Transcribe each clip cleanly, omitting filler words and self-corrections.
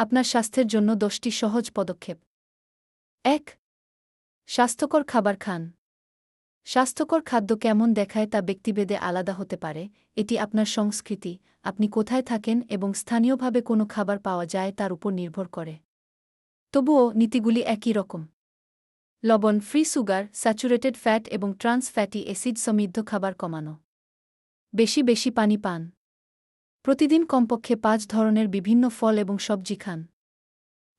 আপনার স্বাস্থ্যের জন্য 10টি সহজ পদক্ষেপ। ১. স্বাস্থ্যকর খাবার খান। স্বাস্থ্যকর খাদ্য কেমন দেখায় তা ব্যক্তিভেদে আলাদা হতে পারে, এটি আপনার সংস্কৃতি, আপনি কোথায় থাকেন এবং স্থানীয়ভাবে কোনো খাবার পাওয়া যায় তার উপর নির্ভর করে। তবুও নীতিগুলি একই রকম। লবণ, ফ্রি সুগার, স্যাচুরেটেড ফ্যাট এবং ট্রান্স ফ্যাটি অ্যাসিড সমৃদ্ধ খাবার কমানো। বেশি বেশি পানি পান। প্রতিদিন কমপক্ষে 5 ধরনের বিভিন্ন ফল এবং সবজি খান।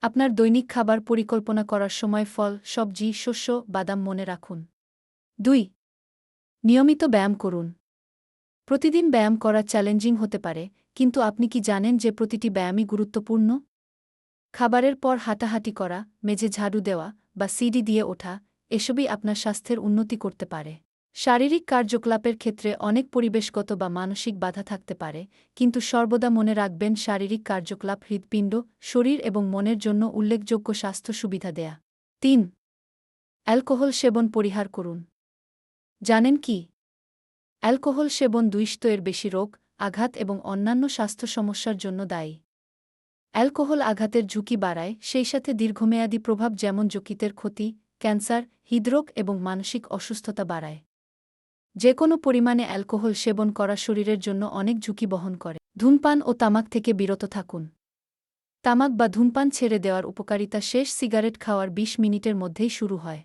আপনার দৈনিক খাবার পরিকল্পনা করার সময় ফল, সবজি, শস্য, বাদাম মনে রাখুন। ২. নিয়মিত ব্যায়াম করুন। প্রতিদিন ব্যায়াম করা চ্যালেঞ্জিং হতে পারে, কিন্তু আপনি কি জানেন যে প্রতিটি ব্যায়ামই গুরুত্বপূর্ণ? খাবারের পর হাঁটাহাঁটি করা, মেঝে ঝাড়ু দেওয়া বা সিঁড়ি দিয়ে ওঠা, এসবই আপনার স্বাস্থ্যের উন্নতি করতে পারে। শারীরিক কার্যকলাপের ক্ষেত্রে অনেক পরিবেশগত বা মানসিক বাধা থাকতে পারে, কিন্তু সর্বদা মনে রাখবেন শারীরিক কার্যকলাপ হৃৎপিণ্ড, শরীর এবং মনের জন্য উল্লেখযোগ্য স্বাস্থ্য সুবিধা দেয়া। ৩. অ্যালকোহল সেবন পরিহার করুন। জানেন কি? অ্যালকোহল সেবন ২০০ এর বেশি রোগ, আঘাত এবং অন্যান্য স্বাস্থ্য সমস্যার জন্য দায়ী। অ্যালকোহল আঘাতের ঝুঁকি বাড়ায়, সেই সাথে দীর্ঘমেয়াদী প্রভাব যেমন যকৃতের ক্ষতি, ক্যান্সার, হৃদরোগ এবং মানসিক অসুস্থতা বাড়ায়। যে কোনো পরিমাণে অ্যালকোহল সেবন করা শরীরের জন্য অনেক ঝুঁকি বহন করে। ধূমপান ও তামাক থেকে বিরত থাকুন। তামাক বা ধূমপান ছেড়ে দেওয়ার উপকারিতা শেষ সিগারেট খাওয়ার ২০ মিনিটের মধ্যেই শুরু হয়।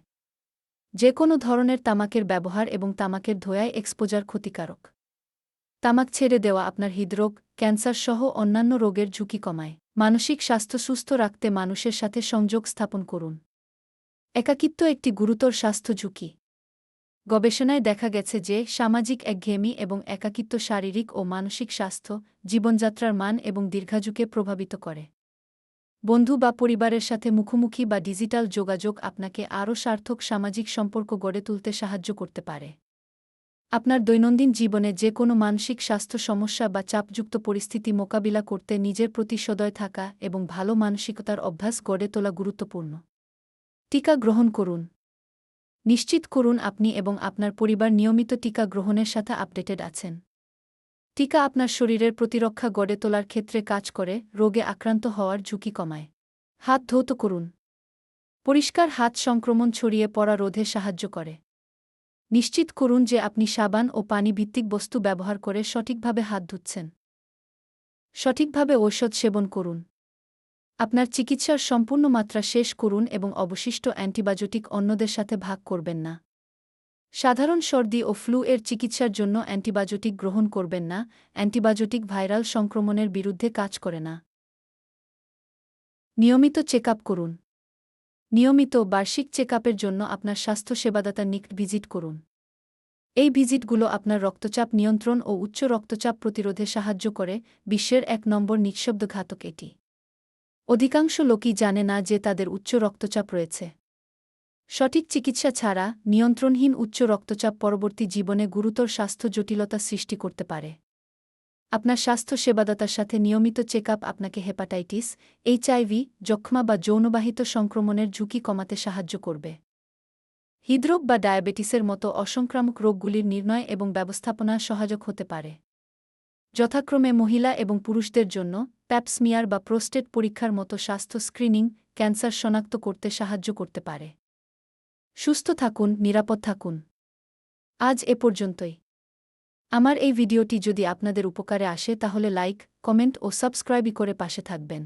যে কোনো ধরনের তামাকের ব্যবহার এবং তামাকের ধোঁয়ায় এক্সপোজার ক্ষতিকারক। তামাক ছেড়ে দেওয়া আপনার হৃদরোগ, ক্যান্সার সহ অন্যান্য রোগের ঝুঁকি কমায়। মানসিক স্বাস্থ্য সুস্থ রাখতে মানুষের সাথে সংযোগ স্থাপন করুন। একাকিত্ব একটি গুরুতর স্বাস্থ্য ঝুঁকি। গবেষণায় দেখা গেছে যে সামাজিক একঘেয়েমি এবং একাকিত্ব শারীরিক ও মানসিক স্বাস্থ্য, জীবনযাত্রার মান এবং দীর্ঘায়ুকে প্রভাবিত করে। বন্ধু বা পরিবারের সাথে মুখোমুখি বা ডিজিটাল যোগাযোগ আপনাকে আরও সার্থক সামাজিক সম্পর্ক গড়ে তুলতে সাহায্য করতে পারে। আপনার দৈনন্দিন জীবনে যে কোনো মানসিক স্বাস্থ্য সমস্যা বা চাপযুক্ত পরিস্থিতি মোকাবিলা করতে নিজের প্রতি সদয় থাকা এবং ভালো মানসিকতার অভ্যাস গড়ে তোলা গুরুত্বপূর্ণ। টিকা গ্রহণ করুন। নিশ্চিত করুন আপনি এবং আপনার পরিবার নিয়মিত টিকা গ্রহণের সাথে আপডেটেড আছেন। টিকা আপনার শরীরের প্রতিরক্ষা গড়ে তোলার ক্ষেত্রে কাজ করে, রোগে আক্রান্ত হওয়ার ঝুঁকি কমায়। হাত ধৌত করুন। পরিষ্কার হাত সংক্রমণ ছড়িয়ে পড়া রোধে সাহায্য করে। নিশ্চিত করুন যে আপনি সাবান ও পানি ভিত্তিক বস্তু ব্যবহার করে সঠিকভাবে হাত ধুচ্ছেন। সঠিকভাবে ঔষধ সেবন করুন। আপনার চিকিৎসার সম্পূর্ণ মাত্রা শেষ করুন এবং অবশিষ্ট অ্যান্টিবায়োটিক অন্যদের সাথে ভাগ করবেন না। সাধারণ সর্দি ও ফ্লু এর চিকিৎসার জন্য অ্যান্টিবায়োটিক গ্রহণ করবেন না, অ্যান্টিবায়োটিক ভাইরাল সংক্রমণের বিরুদ্ধে কাজ করে না। নিয়মিত চেকআপ করুন। নিয়মিত বার্ষিক চেকআপের জন্য আপনার স্বাস্থ্যসেবাদাতার নিকট ভিজিট করুন। এই ভিজিটগুলো আপনার রক্তচাপ নিয়ন্ত্রণ ও উচ্চ রক্তচাপ প্রতিরোধে সাহায্য করে। বিশ্বের ১ নম্বর নিঃশব্দ ঘাতক এটি। অধিকাংশ লোকই জানে না যে তাদের উচ্চ রক্তচাপ রয়েছে। সঠিক চিকিৎসা ছাড়া নিয়ন্ত্রণহীন উচ্চ রক্তচাপ পরবর্তী জীবনে গুরুতর স্বাস্থ্য জটিলতা সৃষ্টি করতে পারে। আপনার স্বাস্থ্য সেবাদাতার সাথে নিয়মিত চেকআপ আপনাকে হেপাটাইটিস, এইচআইভি, যক্ষ্মা বা যৌনবাহিত সংক্রমণের ঝুঁকি কমাতে সাহায্য করবে। হৃদরোগ বা ডায়াবেটিসের মতো অসংক্রামক রোগগুলির নির্ণয় এবং ব্যবস্থাপনা সহায়ক হতে পারে। যথাক্রমে মহিলা এবং পুরুষদের জন্য প্যাপস্মিয়ার বা প্রোস্টেট পরীক্ষার মতো স্বাস্থ্য স্ক্রিনিং ক্যান্সার শনাক্ত করতে সাহায্য করতে পারে। সুস্থ থাকুন, নিরাপদ থাকুন। আজ এ পর্যন্তই। আমার এই ভিডিওটি যদি আপনাদের উপকারে আসে তাহলে লাইক, কমেন্ট ও সাবস্ক্রাইব করে পাশে থাকবেন।